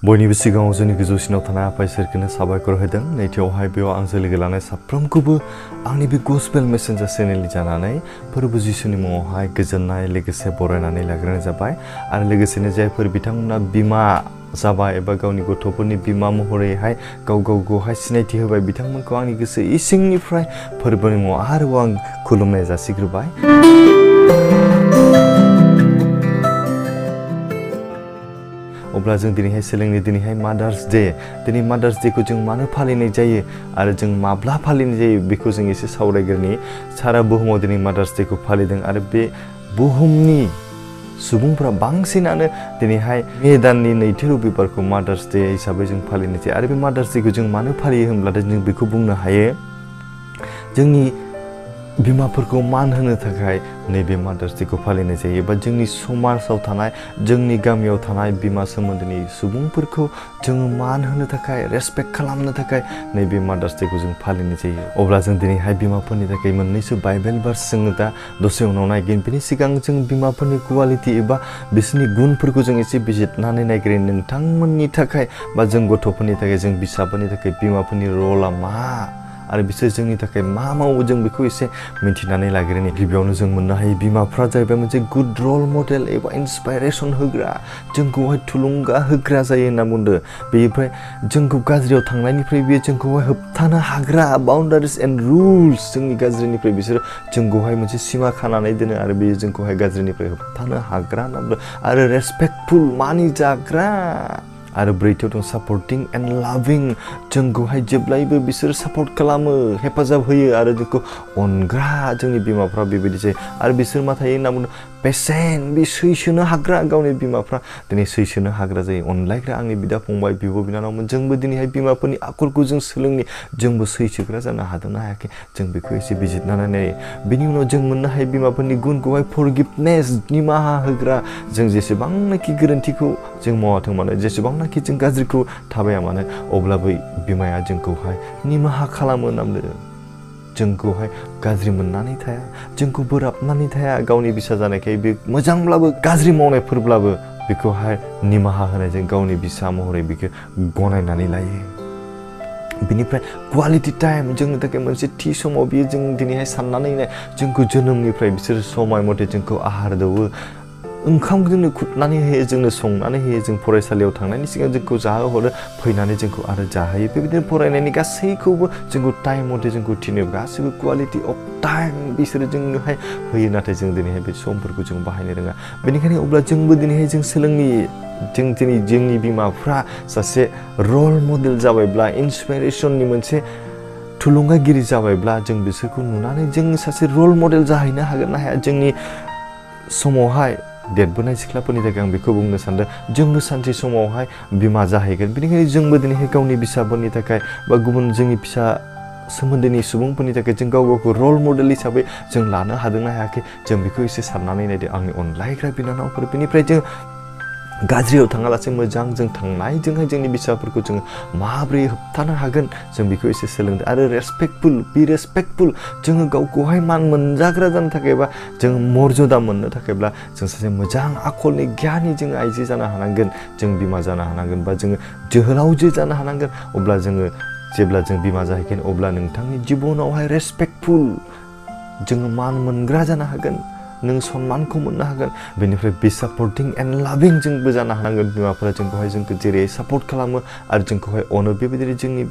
बयनिबो सिगाङाव जोंनि गोजौसिनाव थानाय आफा इसोरखौनो साबायखर होदों। नैथियावहाय बेयाव आंजों लोगो लानाय साफ्रोमखौबो आंनि बे गस्पेल मेसेन्जार चेनेलनि जानानै फोरबो जिसुनि मुङावहाय गोजोननाय लोगोसे बरायनानै लाग्रोनाय जाबाय। आरो लोगोसेनो जायफोर बिथांमोना बिमा जाबाय एबा गावनि गथ'फोरनि बिमा महरैहाय गावखौहाय सिनायथि होबाय, बिथांमोनखौ आंनि गोसो इसिंनिफ्राय फोरबोनि मुङाव आरोबाव आं खुलुमनाय जासिग्रोबाय। अब्ला जों दिनैहाय सोलोंनो दिनैहाय मादार्स डे। दिनै मादार्स डेखौ जों मानो फालिनाय जायो आरो जों माब्ला फालिनाय जायो बेखौ जों एसे सावरायग्रोनि। सारा बुहुमाव दिनै मादार्स डेखौ फालिदों आरो बे बुहुमनि सुबुंफोरा बांसिनानो दिनैहाय मे दाननि नैथि रबिबारखौ मादार्स डे हिसाबै जों फालिनाय जायो। आरो बे मादार्स डेखौ जों मानो फालियो होनब्लाथाय जों बेखौ बुंनो हायो, जोंनि बिमाफोरखौ मान होनो थाखाय नैबे मादार्स डेखौ फालिनाय जायो। एबा जोंनि समाजाव थानाय, जोंनि गामियाव थानाय बिमा सोमोन्दोनि सुबुंफोरखौ जोङो मान होनो थाखाय, रेसपेक्ट खालामनो थाखाय नैबे मादार्स डेखौ जों फालिनाय जायो। अब्ला जों दिनैहाय बिमाफोरनि थाखाय मोननैसो बाइबेल भार्स जोङो दा दसे उनाव नायगोन। बेनि सिगां जों बिमाफोरनि क्वालिटि एबा बिसोरनि गुनफोरखौ जों एसे बिजिरनानै नायग्रोन। नोंथांमोननि थाखाय बा जों गथ'फोरनि थाखाय, जों फिसाफोरनि थाखाय बिमाफोरनि रला मा आरो बिसोर जोंनि थाखाय मा मावो जों बेखौ एसे मिथिनानै लाग्रोनि। गिबियावनो जों मोननो हायो बिमाफ्रा जाहैबाय मोनसे गुड रल मडेल एबा इन्सपाइरेसन होग्रा, जोंखौहाय थुलुंगा होग्रा जायो होनना बुंदों। बेनिफ्राय जोंखौ गाज्रियाव थांनायनिफ्राय बियो जोंखौहाय होबथानो हाग्रा, बाउन्डारिस एन्ड रुल्स, जोंनि गाज्रिनिफ्राय बिसोरो जोंखौहाय मोनसे सिमा खानानै दोनो आरो बेयो जोंखौहाय गाज्रिनिफ्राय होबथानो हाग्रा होनना बुंदों। आरो रेसपेक्टफुल, मानिजाग्रा। आरो ब्रैथियाव दं सापर्टिं एन्ड लाभिं, जोंखौहाय जेब्लायबो बिसोर सापर्ट खालामो, हेफाजाब होयो आरो जोंखौ अनग्रा। जोंनि बिमाफ्रा बेबायदि जायो। आरो बिसोर मा थायो होनना बुंदों, पेसेन्ट, बे सैसोनो हाग्रा। गावनि बिमाफ्रा दिनै सैसोनो हाग्रा जायो, अनलायग्रा। आंनि बिदा फंबाय, बिब' बिनानावमोन, जोंबो दिनैहाय बिमाफोरनि आखलखौ जों सोलोंनि, जोंबो सैसोग्रा जानो हादोंना हायाखै जों बेखौ एसे बिजिरनानै नायो। बेनि उनाव जों मोननो हायो बिमाफोरनि गुनखौहाय फरगिभनेस, निमाहा होग्रा। जों जेसेबांनाखि गोरोन्थिखौ जों मावाथों मानो, जेसेबांनाखि जों गाज्रिखौ थाबाया मानो, अब्लाबो बिमाया जोंखौहाय निमाहा खालामो होनना बुंदों। जोंखौहाय गाज्रि मोननानै थाया, जोंखौ बोराबनानै थाया। गावनि बिसा जानायखाय बे मोजांब्लाबो गाज्रि मावनायफोरब्लाबो बेखौहाय निमाहा होनायजों गावनि बिसा महरै बेखौ गनायनानै लायो। बिनिफ्राय क्वालिटि टाइम, जोंनि थाखाय मोनसे थि समाव बियो जों दिनैहाय साननानै नाय, जोंखौ जोनोमनिफ्राय बिसोर समाय मथे जोंखौ आहार दौवो, ओंखाम जोंनो खुरनानै होयो, जोंनो संनानै होयो। जों फरायसालियाव थांनायनि सिगां जोंखौ जाहोहरो, फैनानै जोंखौ आरो जाहोयो। बेबायदिनो फरायनायनि गासैखौबो जोंखौ टाइम मथे जोंखौ थिनो, गासैबो क्वालिटि अफ टाइम बिसोरो जोंनोहाय होयो। नाथाय जों दिनैहाय बे समफोरखौ जों बाहायनो रोङा। बेनिखायनो अब्ला जोंबो दिनैहाय जों सोलोंनि, जों दिनै जोंनि बिमाफ्रा सासे रल मडेल जाबायब्ला, इन्सपिरेसननि मोनसे थुलुंगागिरि जाबायब्ला, जों बिसोरखौ नुनानै जों सासे रल मडेल जाहैनो हागोन ना हाया। जोंनि समावहाय देरबोनाय सिख्लाफोरनि थाखाय आं बेखौ बुंनो सानदों, जोंबो सानसे समावहाय बिमा जाहैगोन। बेनिखायनो जोंबो दिनैहाय गावनि फिसाफोरनि थाखाय बा गुबुन जोंनि फिसा सोमोन्दोनि सुबुंफोरनि थाखाय जों गावखौ रल मडेल हिसाबै जों लानो हादोंना हायाखै जों बेखौ एसे साननानै नायदो। आंनि अनलायग्रा बिनानावफोर, बेनिफ्राय जों गाज्रियाव थाङालासे मोजां जों थांनायजोंहाय जोंनि फिसाफोरखौ जोङो माबोरै होबथानो हागोन जों बेखौ एसे सोलोंदो। आरो रेसपेक्टफुल, बि रेसपेक्टफुल, जोङो गावखौहाय मान मोनजाग्रा जानो थाखायबा, जों मर्यादा मोननो थाखायब्ला जों सासे मोजां आखलनि गियानि जोङो आइजो जानो हानांगोन, जों बिमा जानो हानांगोन, बा जोङो जोहोलावजो जानो हानांगोन। अब्ला जोङो जेब्ला जों बिमा जाहैगोन अब्ला नोंथांनि जिबनावहाय रेसपेक्टफुल, जोङो मान मोनग्रा जानो हागोन, नों सन्मानखौ मोननो हागोन। बेनिफ्राय बे सापर्टिं एन्ड लाभिं जोंबो जानो हानांगोन। बिमाफोरा जोंखौहाय जोंखौ जेरै सापर्ट खालामो आरो जोंखौहाय अनो, बेबायदिनो जोंनि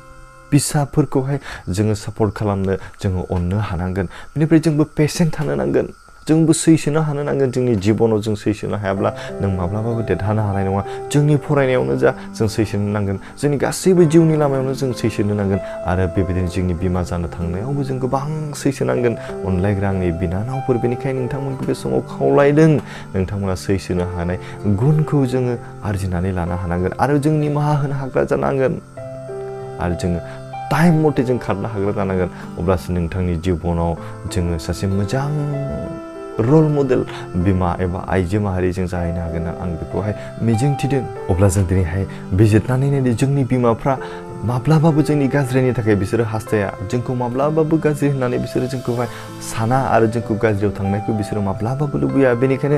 फिसाफोरखौहाय जोङो सापर्ट खालामनो, जोङो अननो हानांगोन। बेनिफ्राय जोंबो पेसेन्ट थानो नांगोन, जोंबो सैसोनो हानो नांगोन। जोंनि जिबनाव जों सैसोनो हायाब्ला नों माब्लाबाबो देरहानो हानाय नङा। जोंनि फरायनायावनो जा जों सैसोनो नांगोन, जोंनि गासैबो जिउनि लामायावनो जों सैसोनो नांगोन। आरो बेबायदिनो जोंनि बिमा जानो थांनायावबो जों गोबां सैसोनांगोन। अनलायग्रा आंनि बिनानावफोर, बेनिखायनो नोंथांमोनखौ बे समाव खावलायदों, नोंथांमोना सैसोनो हानाय गुनखौ जोङो आरजिनानै लानो हानांगोन। आरो जों निमाहा होनो हाग्रा जानांगोन। आरो जोङो टाइम मथे जों खारनो हाग्रा जानांगोन। अब्लासो नोंथांनि जिबनाव जोङो सासे मोजां रल मडेल बिमा एबा आइजो माहारि जों जाहैनो हागोन। आं बेखौहाय मिजिं थिदों। अब्ला जों दिनैहाय बिजिरनानै नायदो, जोंनि बिमाफ्रा माब्लाबाबो जोंनि गाज्रिनि थाखाय बिसोरो हास्थाया जोंखौ माब्लाबाबो गाज्रि होननानै बिसोरो जोंखौहाय साना आरो जोंखौ गाज्रियाव थांनायखौ बिसोरो माब्लाबाबो लुबैया बेनिखायनो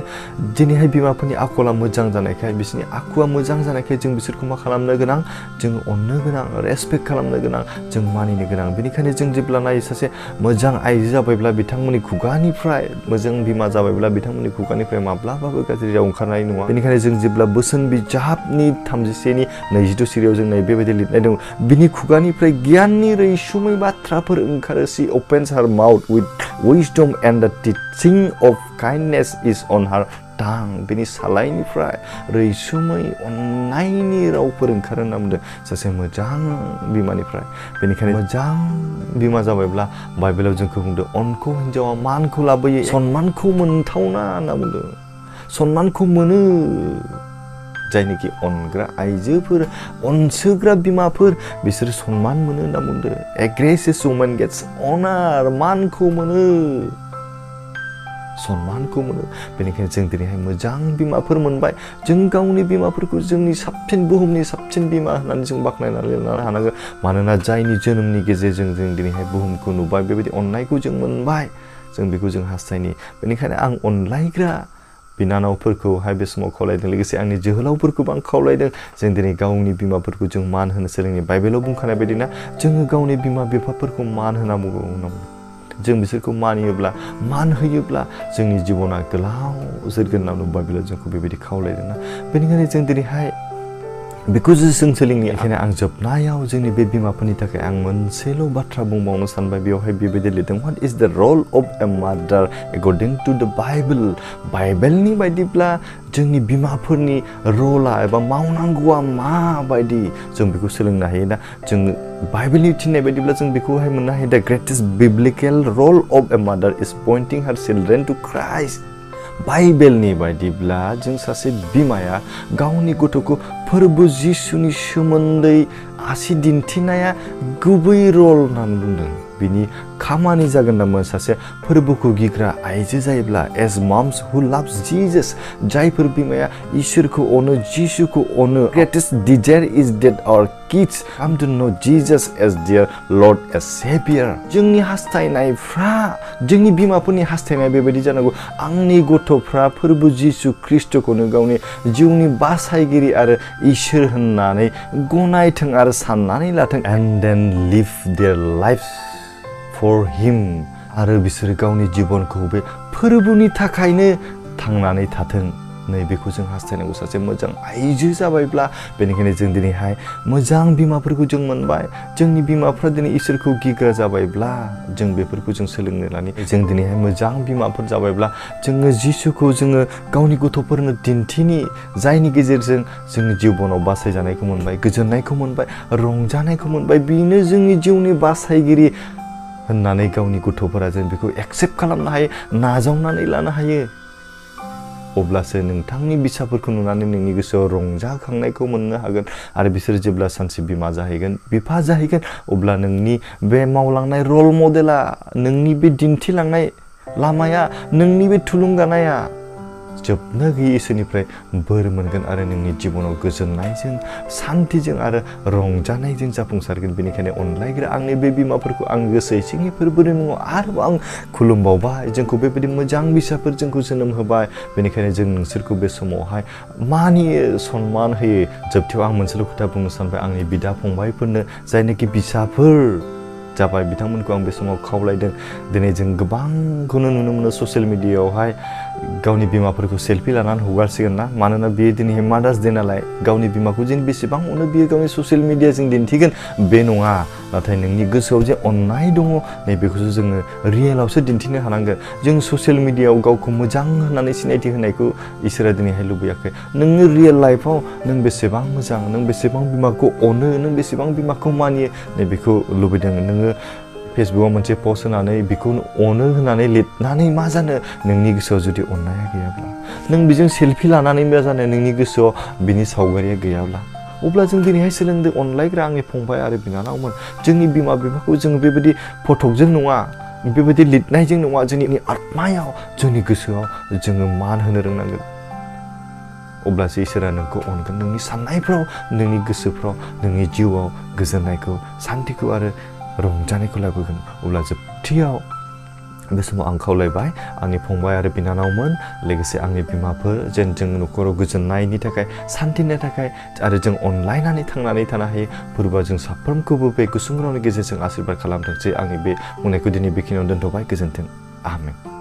दिनैहाय बिमाफोरनि आखला मोजां जानायखाय बिसोरनि आखुआ मोजां जानायखाय जों बिसोरखौ मा खालामनो गोनां जों अननो गोनां रेसपेक्ट खालामनो गोनां जों मानिनो गोनां बेनिखायनो जों जेब्ला नायो सासे मोजां आइजो जाबायब्ला बिथांमोननि खुगानिफ्राय मोजां बिमा जाबायब्ला बिथांमोननि खुगानिफ्राय माब्लाबाबो गाज्रि राव ओंखारनाय नङा बेनिखायनो जों जेब्ला बोसोन बिजाबनि 31 नि 22 सिरियाव जों बेबायदि लिरनाय दं बिनि खुगानिफ्राय गियाननि रैसुमै बाथ्राफोर ओंखारो C opens her mouth with wisdom and the teaching of kindness is on her tongue बिनि सालायनिफ्राय रैसुमै अननायनि रावफोर ओंखारो होनना बुंदों सासे मोजां बिमानिफ्राय बेनिखायनो मोजां बिमा जाबायब्ला बाइबेलाव जोंखौ बुंदों अनखौ हिन्जावा मानखौ लाबोयो सन्मानखौ मोनथावना होनना बुंदों सन्मानखौ मोनो जायनोखि अनग्रा आइजोफोर अनसोग्रा बिमाफोर बिसोर सन्मान मोनो होनना बुंदों a gracious woman gets honor मानखौ मोनो सन्मानखौ मोनो बेनिखायनो जों दिनैहाय मोजां बिमाफोर मोनबाय जों गावनि बिमाफोरखौ जोंनि साबसिन बुहुमनि साबसिन बिमा होननानै जों बाख्नायनानै लानो हानांगोन मानोना जायनि जोनोमनि गेजेरजों जों दिनैहाय बुहुमखौ नुबाय बेबायदि अननायखौ जों मोनबाय जों बेखौ जों हास्थायनि बेनिखायनो आं अनलायग्रा बिनानावफोरखौहाय बे समाव खावलायदों लोगोसे आंनि जोहोलावफोरखौबो आं खावलायदों जों दिनै गावनि बिमाफोरखौ जों मान होनो सोलोंनि बाइबेलाव बुंखानाय बायदिना जोङो गावनि बिमा बिफाफोरखौ मान होनांगौ जों बिसोरखौ मानियोब्ला मान होयोब्ला जोंनि जिबना गोलाव जोरगोन होननानै बाइबेलाव जोंखौ बेबायदि खावलायदोंना बेनिखायनो जों दिनैहाय बेखौ जों सोलोंनि ओंखायनो आं जोबनायाव जोंनि बे बिमाफोरनि थाखाय आं मोनसेल' बाथ्रा बुंबावनो सानबाय बेवहाय बेबायदि लिरदों व्हाट इज द रल अफ ए मादार एकर्डिं टु द बाइबेल बाइबेलनि बायदिब्ला जोंनि बिमाफोरनि रला एबा मावनांगौआ माबायदि जों बेखौ सोलोंनो हायो दा जों बाइबेलनि थिननाय बायदिब्ला जों बेखौहाय मोननो हायो द ग्रेटेस्ट बिब्लिकेल रल अफ ए मादार इज पइन्टिं हार चिल्ड्रेन टु क्राइस्ट बाइबेलनि बायदिब्ला जों सासे बिमाया गावनि गथ'खौ फोरबो जिसुनि सोमोन्दै आसि दिन्थिनाया गुबै रल होननानै बुंदों बिनि खामानि जागोन नामा सासे फोरबोखौ गिग्रा आइजो जायोब्ला एज मम्स हु लाभ्स जीसस जायफोर बिमाया इसोरखौ अनो जिसुखौ अनो greatest desire is that our kids come to know Jesus as their lord as saviour जोंनि हास्थायनायफ्रा जोंनि बिमाफोरनि हास्थायनाया बेबायदि जानांगौ आंनि गथ'फ्रा फोरबो जिसु ख्रिस्टखौनो गावनि जिउनि बासायगिरि आरो इसोर होननानै गनायथों आरो साननानै लाथों and then live their life for him आरो बिसोर गावनि जिबनखौ बे फोरबोनि थाखायनो थांनानै थाथों नै बेखौ जों हास्थायनांगौ सासे मोजां आइजो जाबायब्ला बेनिखायनो जों दिनैहाय मोजां बिमाफोरखौ जों मोनबाय जोंनि बिमाफ्रा दिनै इसोरखौ गिग्रा जाबायब्ला जों बेफोरखौ जों सोलोंनो लानि जों दिनैहाय मोजां बिमाफोर जाबायब्ला जोङो जिसुखौ जोङो गावनि गथ'फोरनो दिन्थिनि जायनि गेजेरजों जोंनि जिबनाव बासायजानायखौ मोनबाय गोजोननायखौ मोनबाय रंजानायखौ मोनबाय बेनो जोंनि जिउनि बासायगिरि होननानै गावनि गथ'फोरा जों बेखौ एक्सेप्ट खालामनो हायो नाजावनानै लानो हायो अब्लासो नोंथांनि बिसाफोरखौ नुनानै नोंनि गोसोआव रंजाखांनायखौ मोननो हागोन आरो बिसोर जेब्ला सानसे बिमा जाहैगोन बिफा जाहैगोन अब्ला नोंनि बे मावलांनाय रल मडेला नोंनि बे दिन्थिलांनाय लामाया नोंनि बे थुलुंगानाया जोबनो गैयै इसोरनिफ्राय बोर मोनगोन आरो नोंनि जिबनाव गोजोननायजों सान्थिजों आरो रंजानायजों जाफुंसारगोन बेनिखायनो अनलायग्रा आंनि बे बिमाफोरखौ आं गोसो इसिंनि फोरबोनि मुङाव आरोबाव आं खुलुमबावबाय जोंखौ बेबायदि मोजां बिसाफोर जोंखौ जोनोम होबाय बेनिखायनो जों नोंसोरखौ बे समावहाय मानियो सन्मान होयो जोबथायाव आं मोनसेल' खोथा बुंनो सानबाय आंनि बिदा फंबायफोरनो जायनोखि बिसाफोर जाबाय बिथांमोनखौ आं बे समाव खावलायदों दिनै जों गोबांखौनो नुनो मोनो ससियेल मिडियायावहाय गावनि बिमाफोरखौ सेल्फि लानानै हगारसिगोन ना मानोना बियो दिनैहाय मादार्स डे नालाय गावनि बिमाखौ जों बेसेबां अनो बियो गावनि ससियेल मिडियाजों दिन्थिगोन बे नङा नाथाय नोंनि गोसोआव जे अननाय दङ नैबेखौसो जोङो रियेलावसो दिन्थिनो हानांगोन जों ससियेल मिडियायाव गावखौ मोजां होननानै सिनायथि होनायखौ इसोरा दिनैहाय लुबैयाखै नोंनि रियेल लाइफआव नों बेसेबां मोजां नों बेसेबां बिमाखौ अनो नों बेसेबां बिमाखौ मानियो नैबेखौ लुबैदों नोङो फेसबुकआव मोनसे पस्ट होनानै बेखौ अनो होनानै लिरनानै मा जानो नोंनि गोसोआव जुदि अननाया गैयाब्ला नों बेजों सेल्फि लानानै मा जानो नोंनि गोसोआव बिनि सावगारिया गैयाब्ला अब्ला जों दिनैहाय सोलोंदों अनलायग्रा आंनि फंबाय आरो बिनानावमोन जोंनि बिमा बिफाखौ जोङो बेबायदि फटकजों नङा बेबायदि लिरनायजों नङा जोंनि आत्मायाव जोंनि गोसोआव जोङो मान होनो रोंनांगोन अब्लासो इसोरा नोंखौ अनगोन नोंनि साननायफ्राव नोंनि गोसोफ्राव नोंनि जिउआव गोजोननायखौ सान्तिखौ आरो रंजानायखौ लाबोगोन अब्ला जोबथियाव बे समाव आं खावलायबाय आंनि फंबाय आरो बिनानावमोन लोगोसे आंनि बिमाफोर जेन जों न'खराव गोजोननायनि थाखाय सान्तिनि थाखाय आरो जों अनलायनानै थांनानै थानो हायो फोरबोआ जों साफ्रोमखौबो बे गुसुं रावनि गेजेरजों आशीर्बाद खालामथोंसै आंनि बे बुंनायखौ दिनै बेखिनियावनो दोनथ'बाय गोजोन्थों आमेन